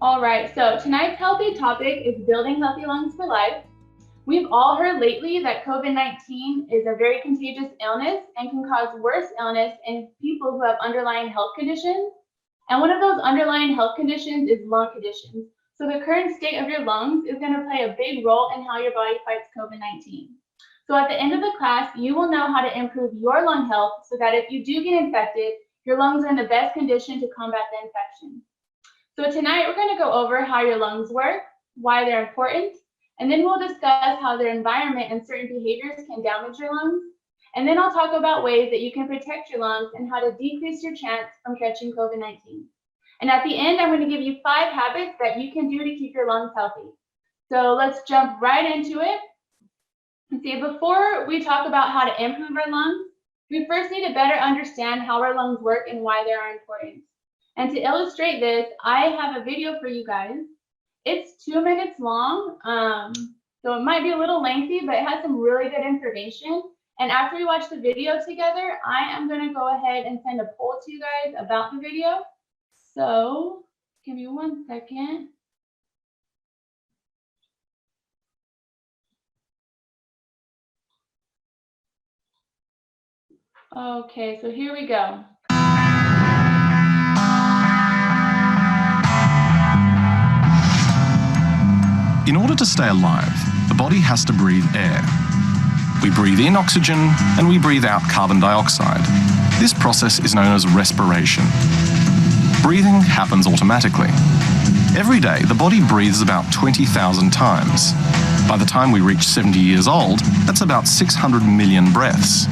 All right, so tonight's healthy topic is building healthy lungs for life. We've all heard lately that COVID-19 is a very contagious illness and can cause worse illness in people who have underlying health conditions. And one of those underlying health conditions is lung conditions. So the current state of your lungs is going to play a big role in how your body fights COVID-19. So at the end of the class, you will know how to improve your lung health so that if you do get infected, your lungs are in the best condition to combat the infection. So tonight we're going to go over how your lungs work, why they're important, and then we'll discuss how their environment and certain behaviors can damage your lungs. And then I'll talk about ways that you can protect your lungs and how to decrease your chance from catching COVID-19. And at the end, I'm going to give you 5 habits that you can do to keep your lungs healthy. So let's jump right into it. And see, before we talk about how to improve our lungs, we first need to better understand how our lungs work and why they are important. And to illustrate this, I have a video for you guys. It's 2 minutes long, so it might be a little lengthy, but it has some really good information. And after we watch the video together, I am going to go ahead and send a poll to you guys about the video. So give me 1 second. Okay, so here we go. In order to stay alive, the body has to breathe air. We breathe in oxygen and we breathe out carbon dioxide. This process is known as respiration. Breathing happens automatically. Every day, the body breathes about 20,000 times. By the time we reach 70 years old, that's about 600 million breaths.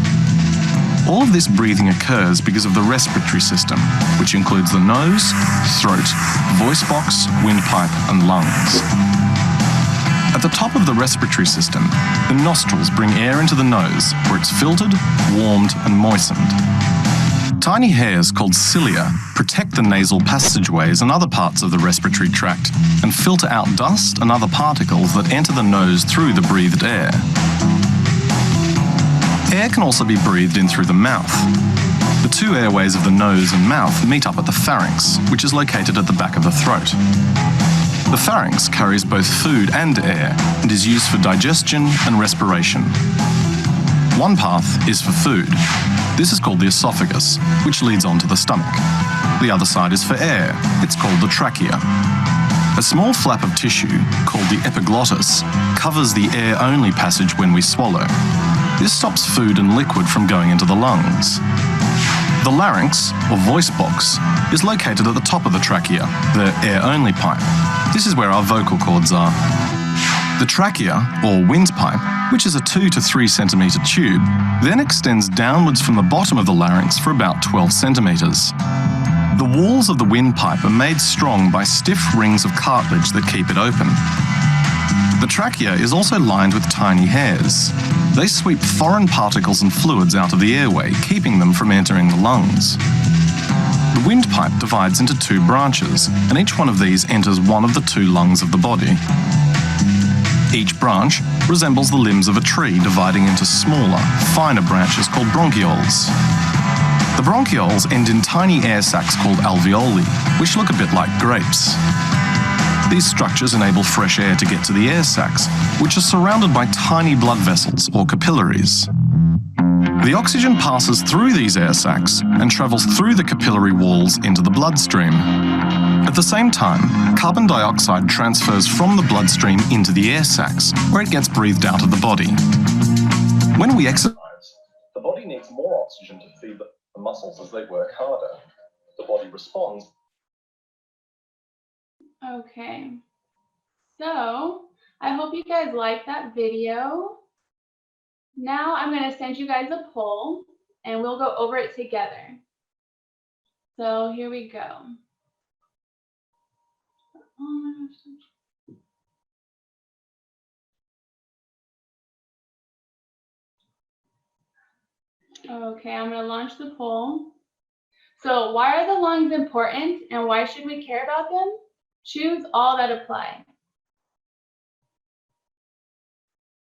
All of this breathing occurs because of the respiratory system, which includes the nose, throat, voice box, windpipe, and lungs. At the top of the respiratory system, the nostrils bring air into the nose, where it's filtered, warmed, and moistened. Tiny hairs called cilia protect the nasal passageways and other parts of the respiratory tract and filter out dust and other particles that enter the nose through the breathed air. Air can also be breathed in through the mouth. The 2 airways of the nose and mouth meet up at the pharynx, which is located at the back of the throat. The pharynx carries both food and air and is used for digestion and respiration. One path is for food. This is called the esophagus, which leads on to the stomach. The other side is for air. It's called the trachea. A small flap of tissue, called the epiglottis, covers the air-only passage when we swallow. This stops food and liquid from going into the lungs. The larynx, or voice box, is located at the top of the trachea, the air-only pipe. This is where our vocal cords are. The trachea, or windpipe, which is a 2 to 3 centimetre tube, then extends downwards from the bottom of the larynx for about 12 centimetres. The walls of the windpipe are made strong by stiff rings of cartilage that keep it open. The trachea is also lined with tiny hairs. They sweep foreign particles and fluids out of the airway, keeping them from entering the lungs. The windpipe divides into 2 branches, and each one of these enters one of the 2 lungs of the body. Each branch resembles the limbs of a tree, dividing into smaller, finer branches called bronchioles. The bronchioles end in tiny air sacs called alveoli, which look a bit like grapes. These structures enable fresh air to get to the air sacs, which are surrounded by tiny blood vessels, or capillaries. The oxygen passes through these air sacs and travels through the capillary walls into the bloodstream. At the same time, carbon dioxide transfers from the bloodstream into the air sacs, where it gets breathed out of the body. When we exercise, the body needs more oxygen to feed the muscles as they work harder. The body responds. Okay, so I hope you guys liked that video. Now I'm going to send you guys a poll and we'll go over it together. So here we go. Okay, I'm going to launch the poll. So why are the lungs important and why should we care about them? Choose all that apply.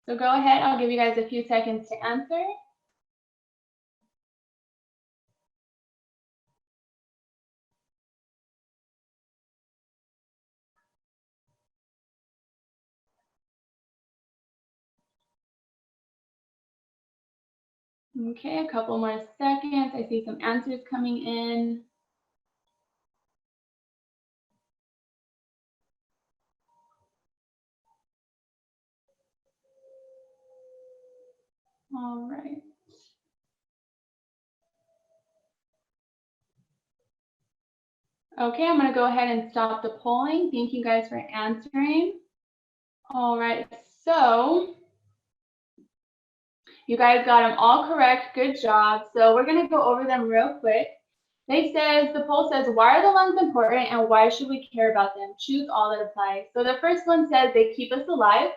So go ahead, I'll give you guys a few seconds to answer. Okay, a couple more seconds. I see some answers coming in. All right. Okay, I'm going to go ahead and stop the polling. Thank you guys for answering. All right, so you guys got them all correct. Good job. So we're going to go over them real quick. The poll says, why are the lungs important and why should we care about them? Choose all that apply. So the first one says they keep us alive.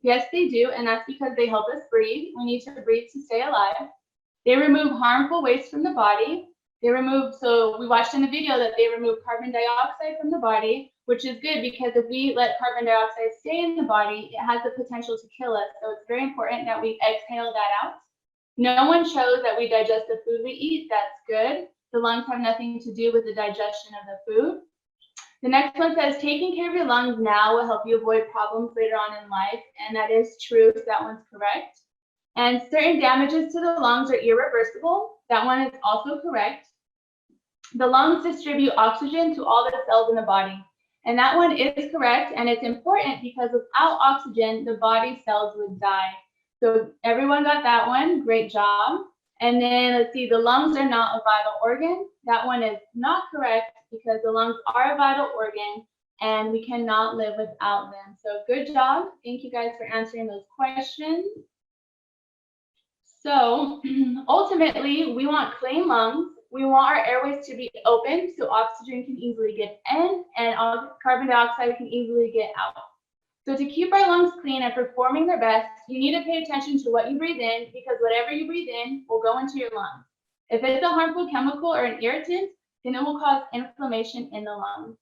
Yes, they do, and that's because they help us breathe. We need to breathe to stay alive. They remove harmful waste from the body. So we watched in the video that they remove carbon dioxide from the body, which is good because if we let carbon dioxide stay in the body, it has the potential to kill us. So it's very important that we exhale that out. No one chose that we digest the food we eat. That's good. The lungs have nothing to do with the digestion of the food. The next one says, taking care of your lungs now will help you avoid problems later on in life. And that is true, so that one's correct. And certain damages to the lungs are irreversible. That one is also correct. The lungs distribute oxygen to all the cells in the body. And that one is correct. And it's important because without oxygen, the body cells would die. So everyone got that one. Great job. And then let's see, the lungs are not a vital organ. That one is not correct because the lungs are a vital organ and we cannot live without them. So good job. Thank you guys for answering those questions. So ultimately, we want clean lungs. We want our airways to be open so oxygen can easily get in and carbon dioxide can easily get out. So to keep our lungs clean and performing their best, you need to pay attention to what you breathe in because whatever you breathe in will go into your lungs. If it's a harmful chemical or an irritant, then it will cause inflammation in the lungs.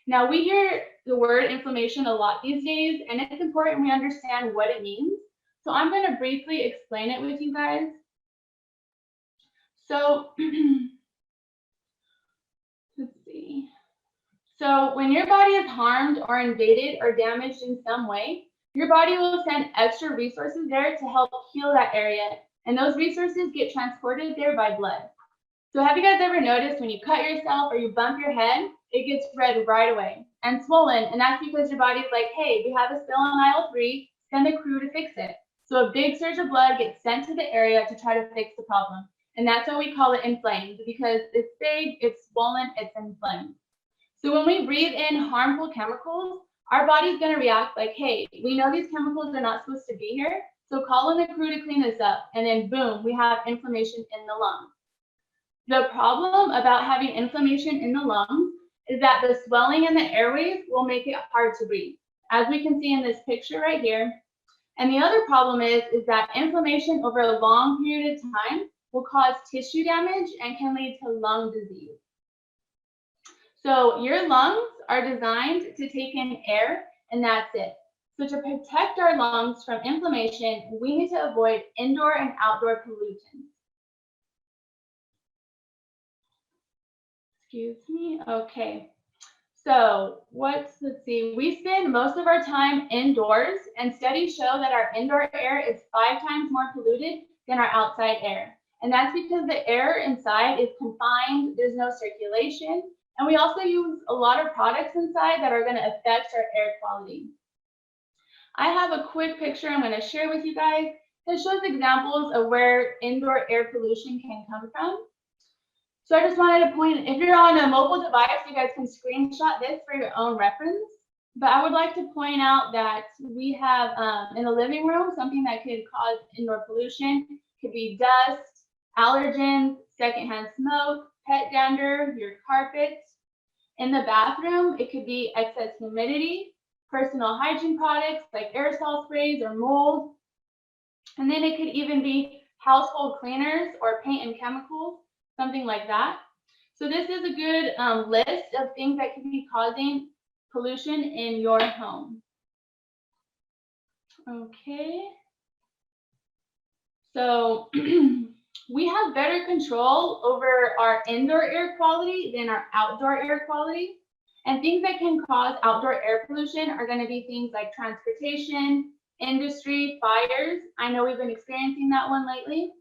Now we hear the word inflammation a lot these days, and it's important we understand what it means. So I'm going to briefly explain it with you guys. So let's see. So when your body is harmed or invaded or damaged in some way, your body will send extra resources there to help heal that area. And those resources get transported there by blood. So have you guys ever noticed when you cut yourself or you bump your head, it gets red right away and swollen. And that's because your body's like, hey, we have a spill on aisle 3, send a crew to fix it. So a big surge of blood gets sent to the area to try to fix the problem. And that's why we call it inflamed, because it's big, it's swollen, it's inflamed. So when we breathe in harmful chemicals, our body's going to react like, hey, we know these chemicals are not supposed to be here, so call in the crew to clean this up. And then boom, we have inflammation in the lungs. The problem about having inflammation in the lungs is that the swelling in the airways will make it hard to breathe, as we can see in this picture right here. And the other problem is that inflammation over a long period of time will cause tissue damage and can lead to lung disease. So your lungs are designed to take in air, and that's it. So to protect our lungs from inflammation, we need to avoid indoor and outdoor pollutants. Excuse me. Okay. So let's see, we spend most of our time indoors, and studies show that our indoor air is 5 times more polluted than our outside air. And that's because the air inside is confined, there's no circulation, and we also use a lot of products inside that are going to affect our air quality. I have a quick picture I'm going to share with you guys that shows examples of where indoor air pollution can come from. So I just wanted to point, if you're on a mobile device, you guys can screenshot this for your own reference. But I would like to point out that we have in the living room, something that could cause indoor pollution could be dust, allergens, secondhand smoke, pet dander, your carpets. In the bathroom, it could be excess humidity, personal hygiene products like aerosol sprays or mold. And then it could even be household cleaners or paint and chemicals, something like that. So this is a good list of things that could be causing pollution in your home. Okay. So we have better control over our indoor air quality than our outdoor air quality. And things that can cause outdoor air pollution are going to be things like transportation, industry, fires. I know we've been experiencing that one lately.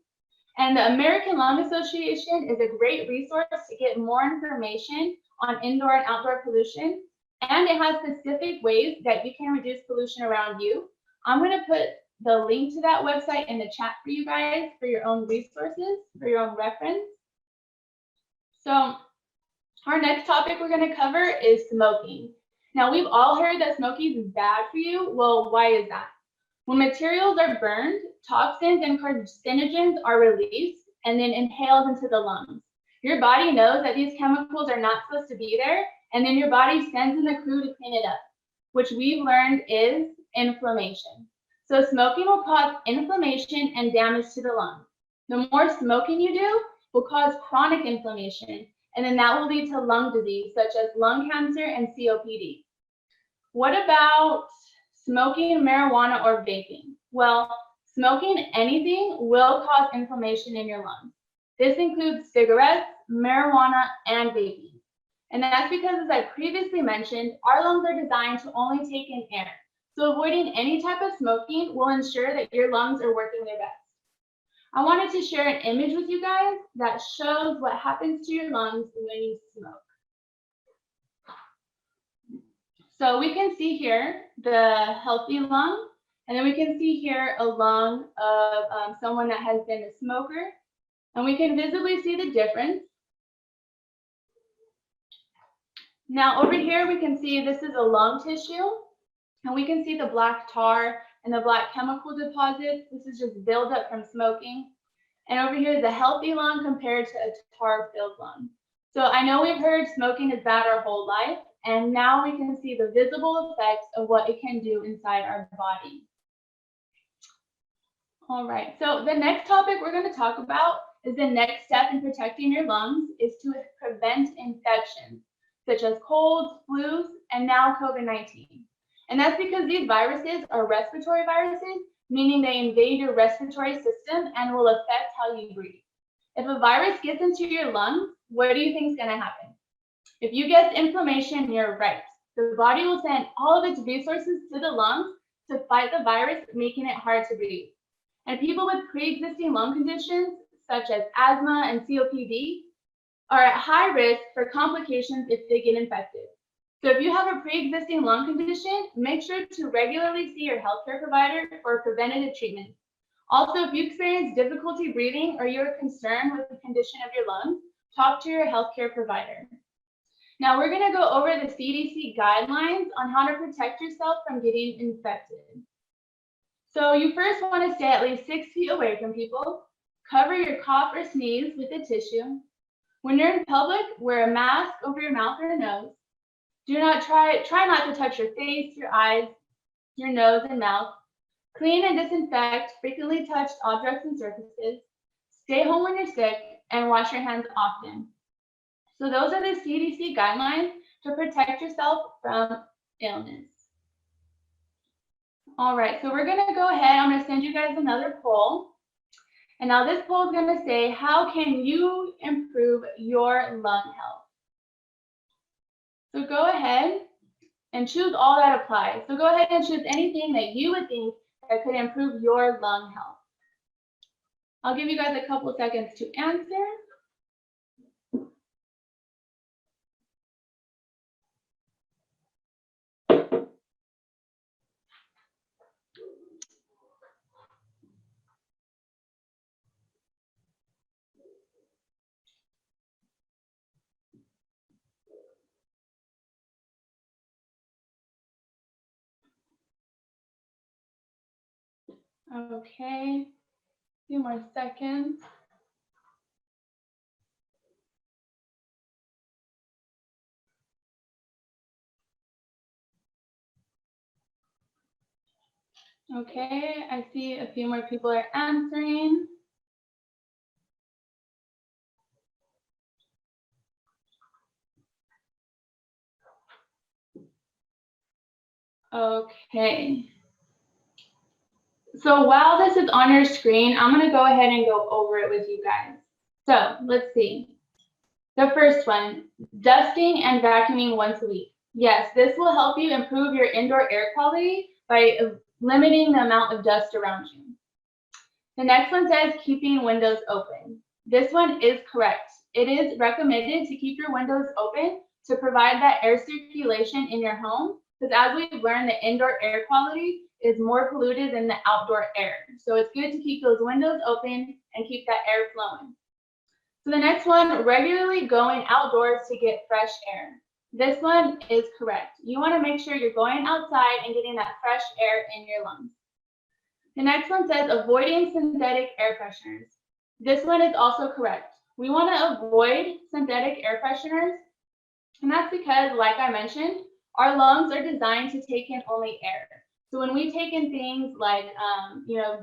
And the American Lung Association is a great resource to get more information on indoor and outdoor pollution. And it has specific ways that you can reduce pollution around you. I'm going to put the link to that website in the chat for you guys for your own resources, for your own reference. So our next topic we're going to cover is smoking. Now, we've all heard that smoking is bad for you. Well, why is that? When materials are burned, toxins and carcinogens are released and then inhaled into the lungs. Your body knows that these chemicals are not supposed to be there, and then your body sends in the crew to clean it up, which we've learned is inflammation. So smoking will cause inflammation and damage to the lungs. The more smoking you do will cause chronic inflammation, and then that will lead to lung disease such as lung cancer and COPD. What about smoking marijuana or vaping? Well, smoking anything will cause inflammation in your lungs. This includes cigarettes, marijuana, and vaping. And that's because, as I previously mentioned, our lungs are designed to only take in air. So avoiding any type of smoking will ensure that your lungs are working their best. I wanted to share an image with you guys that shows what happens to your lungs when you smoke. So we can see here the healthy lung, and then we can see here a lung of someone that has been a smoker, and we can visibly see the difference. Now over here we can see this is a lung tissue, and we can see the black tar and the black chemical deposits. This is just buildup from smoking. And over here is a healthy lung compared to a tar-filled lung. So I know we've heard smoking is bad our whole life, and now we can see the visible effects of what it can do inside our body. All right, so the next topic we're going to talk about is the next step in protecting your lungs is to prevent infections, such as colds, flus, and now COVID-19. And that's because these viruses are respiratory viruses, meaning they invade your respiratory system and will affect how you breathe. If a virus gets into your lungs, what do you think is going to happen? If you get inflammation, you're right. The body will send all of its resources to the lungs to fight the virus, making it hard to breathe. And people with pre-existing lung conditions, such as asthma and COPD, are at high risk for complications if they get infected. So if you have a pre-existing lung condition, make sure to regularly see your healthcare provider for preventative treatment. Also, if you experience difficulty breathing or you're concerned with the condition of your lungs, talk to your healthcare provider. Now we're going to go over the CDC guidelines on how to protect yourself from getting infected. So you first want to stay at least 6 feet away from people. Cover your cough or sneeze with a tissue. When you're in public, wear a mask over your mouth or nose. Do not try not to touch your face, your eyes, your nose, and mouth. Clean and disinfect frequently touched objects and surfaces. Stay home when you're sick and wash your hands often. So those are the CDC guidelines to protect yourself from illness. All right, so we're going to go ahead. I'm going to send you guys another poll. And now this poll is going to say, how can you improve your lung health? So go ahead and choose all that applies. So go ahead and choose anything that you would think that could improve your lung health. I'll give you guys a couple seconds to answer. Okay, a few more seconds. Okay, I see a few more people are answering. Okay. So while this is on your screen, I'm going to go ahead and go over it with you guys. So let's see. The first one, dusting and vacuuming once a week. Yes, this will help you improve your indoor air quality by limiting the amount of dust around you. The next one says keeping windows open. This one is correct. It is recommended to keep your windows open to provide that air circulation in your home, because as we've learned, the indoor air quality is more polluted than the outdoor air. So it's good to keep those windows open and keep that air flowing. So the next one, regularly going outdoors to get fresh air. This one is correct. You want to make sure you're going outside and getting that fresh air in your lungs. The next one says avoiding synthetic air fresheners. This one is also correct. We want to avoid synthetic air fresheners, and that's because, like I mentioned, our lungs are designed to take in only air. So when we take in things like,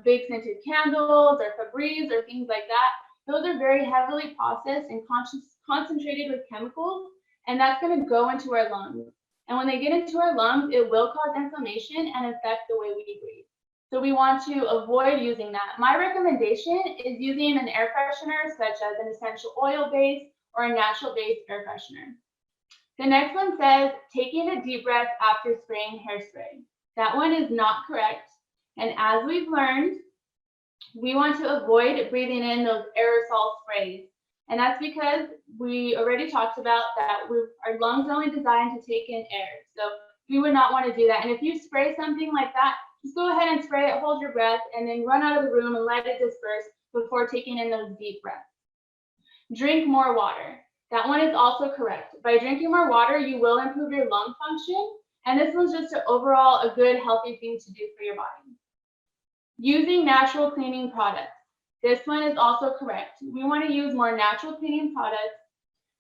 big scented candles or Febreze or things like that, those are very heavily processed and concentrated with chemicals, and that's going to go into our lungs. And when they get into our lungs, it will cause inflammation and affect the way we breathe. So we want to avoid using that. My recommendation is using an air freshener such as an essential oil base or a natural based air freshener. The next one says taking a deep breath after spraying hairspray. That one is not correct. And as we've learned, we want to avoid breathing in those aerosol sprays. And that's because we already talked about that our lungs are only designed to take in air. So we would not want to do that. And if you spray something like that, just go ahead and spray it, hold your breath, and then run out of the room and let it disperse before taking in those deep breaths. Drink more water. That one is also correct. By drinking more water, you will improve your lung function. And this one's just overall a good, healthy thing to do for your body. Using natural cleaning products. This one is also correct. We want to use more natural cleaning products.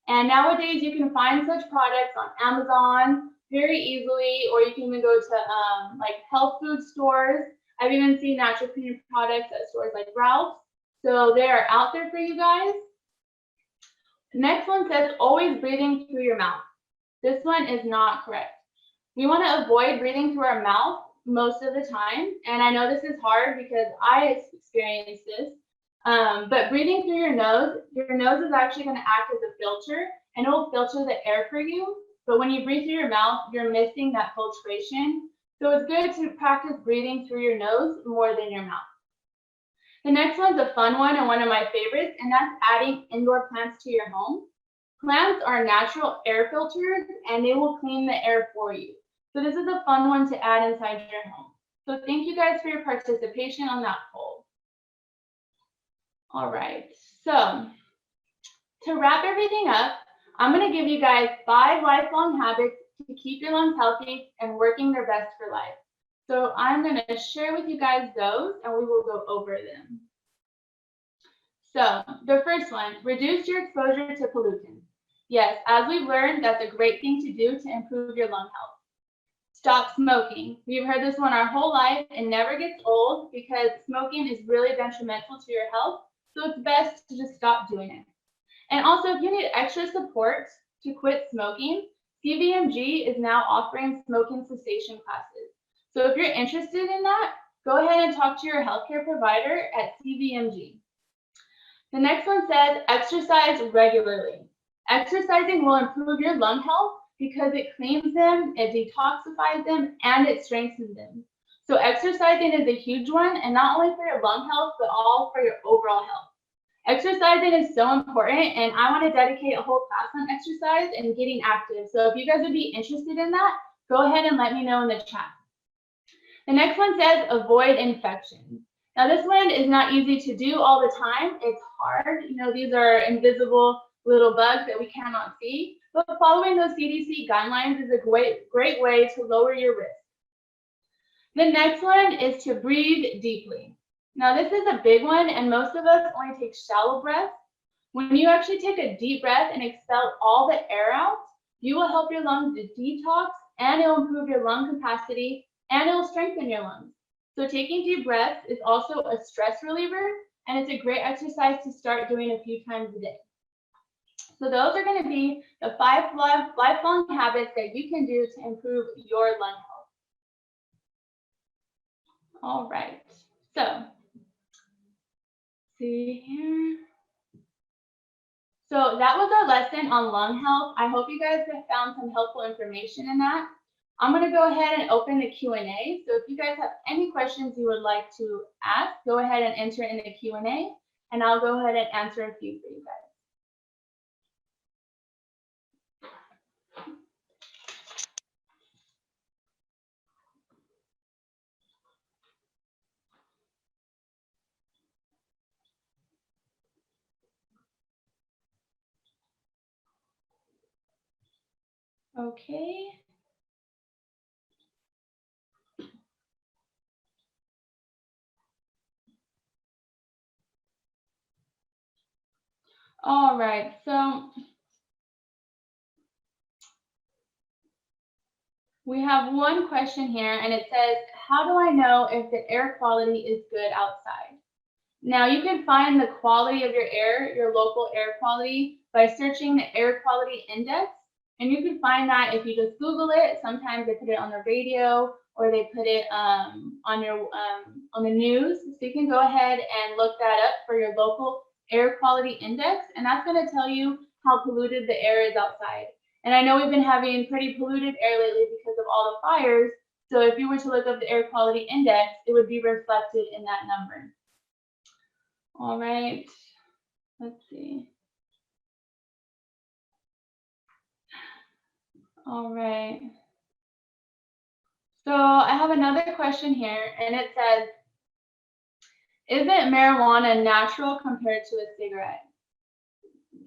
And nowadays you can find such products on Amazon very easily, or you can even go to like health food stores. I've even seen natural cleaning products at stores like Ralph's. So they are out there for you guys. The next one says always breathing through your mouth. This one is not correct. We want to avoid breathing through our mouth most of the time. And I know this is hard because I experienced this. But breathing through your nose is actually going to act as a filter, and it will filter the air for you. But when you breathe through your mouth, you're missing that filtration. So it's good to practice breathing through your nose more than your mouth. The next one's a fun one and one of my favorites, and that's adding indoor plants to your home. Plants are natural air filters, and they will clean the air for you. So this is a fun one to add inside your home. So thank you guys for your participation on that poll. All right, so to wrap everything up, I'm going to give you guys 5 lifelong habits to keep your lungs healthy and working their best for life. So I'm going to share with you guys those, and we will go over them. So the first one, reduce your exposure to pollutants. Yes, as we've learned, that's a great thing to do to improve your lung health. Stop smoking. We've heard this one our whole life and never gets old because smoking is really detrimental to your health. So it's best to just stop doing it. And also, if you need extra support to quit smoking, CVMG is now offering smoking cessation classes. So if you're interested in that, go ahead and talk to your healthcare provider at CVMG. The next one says exercise regularly. Exercising will improve your lung health because it cleans them, it detoxifies them, and it strengthens them. So exercising is a huge one, and not only for your lung health, but all for your overall health. Exercising is so important, and I want to dedicate a whole class on exercise and getting active. So if you guys would be interested in that, go ahead and let me know in the chat. The next one says avoid infections. Now this one is not easy to do all the time. It's hard. These are invisible little bugs that we cannot see. But following those CDC guidelines is a great way to lower your risk. The next one is to breathe deeply. Now this is a big one, and most of us only take shallow breaths. When you actually take a deep breath and expel all the air out, you will help your lungs to detox, and it will improve your lung capacity, and it will strengthen your lungs. So taking deep breaths is also a stress reliever, and it's a great exercise to start doing a few times a day. So those are going to be the 5 lifelong habits that you can do to improve your lung health. All right, so see here. So that was our lesson on lung health. I hope you guys have found some helpful information in that. I'm going to go ahead and open the Q&A. So if you guys have any questions you would like to ask, go ahead and enter in the Q&A, and I'll go ahead and answer a few for you guys. Okay. All right, so we have one question here, and it says, how do I know if the air quality is good outside? Now, you can find the quality of your air, your local air quality, by searching the air quality index. And you can find that if you just Google it. Sometimes they put it on the radio or they put it on the news. So you can go ahead and look that up for your local air quality index, and that's going to tell you how polluted the air is outside. And I know we've been having pretty polluted air lately because of all the fires. So if you were to look up the air quality index, it would be reflected in that number. All right, let's see. All right. So I have another question here, and it says, isn't marijuana natural compared to a cigarette?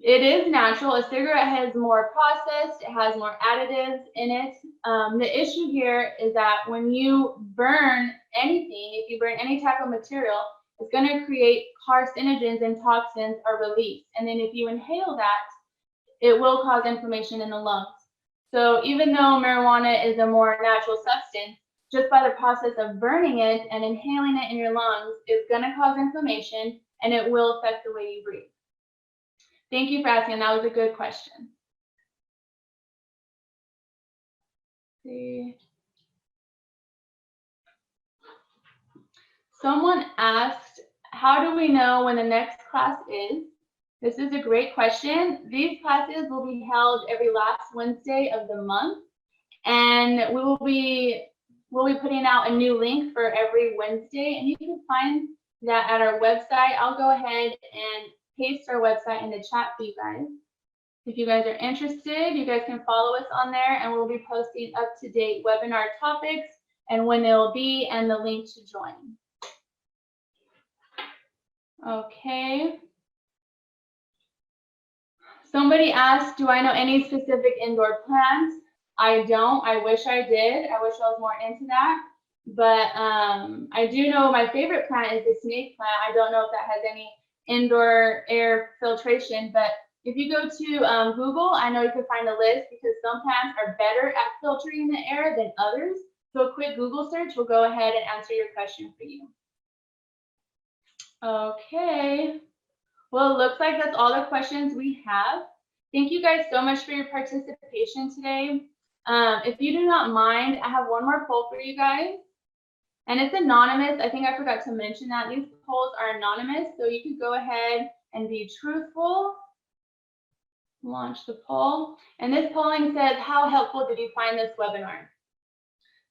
It is natural. A cigarette has more processed, it has more additives in it. The issue here is that when you burn anything, if you burn any type of material, it's going to create carcinogens and toxins are released. And then if you inhale that, it will cause inflammation in the lungs. So even though marijuana is a more natural substance, just by the process of burning it and inhaling it in your lungs is going to cause inflammation, and it will affect the way you breathe. Thank you for asking. That was a good question. Let's see. Someone asked, how do we know when the next class is? This is a great question. These classes will be held every last Wednesday of the month, and we'll be putting out a new link for every Wednesday, and you can find that at our website. I'll go ahead and paste our website in the chat for you guys. If you guys are interested, you guys can follow us on there, and we'll be posting up-to-date webinar topics and when they'll be and the link to join. Okay. Somebody asked, do I know any specific indoor plants? I don't. I wish I did. I wish I was more into that. But I do know my favorite plant is the snake plant. I don't know if that has any indoor air filtration, but if you go to Google, I know you can find a list because some plants are better at filtering the air than others. So a quick Google search will go ahead and answer your question for you. Okay. Well, it looks like that's all the questions we have. Thank you guys so much for your participation today. If you do not mind, I have one more poll for you guys. And it's anonymous. I think I forgot to mention that. These polls are anonymous, so you can go ahead and be truthful. Launch the poll. And this polling says, how helpful did you find this webinar?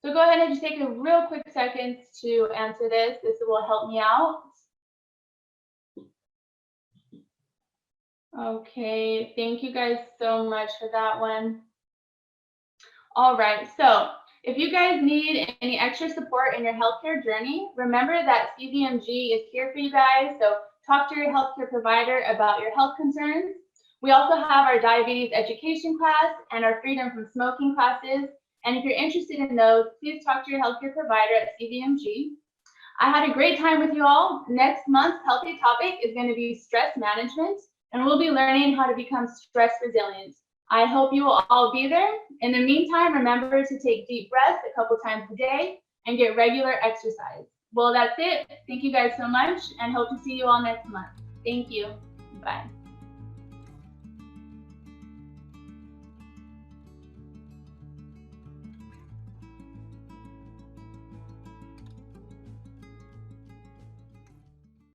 So go ahead and just take a real quick second to answer this. This will help me out. Okay, thank you guys so much for that one. All right, so if you guys need any extra support in your healthcare journey, remember that CVMG is here for you guys. So talk to your healthcare provider about your health concerns. We also have our diabetes education class and our freedom from smoking classes. And if you're interested in those, please talk to your healthcare provider at CVMG. I had a great time with you all. Next month's healthy topic is going to be stress management, and we'll be learning how to become stress resilient. I hope you will all be there. In the meantime, remember to take deep breaths a couple times a day and get regular exercise. Well, that's it. Thank you guys so much, and hope to see you all next month. Thank you. Bye.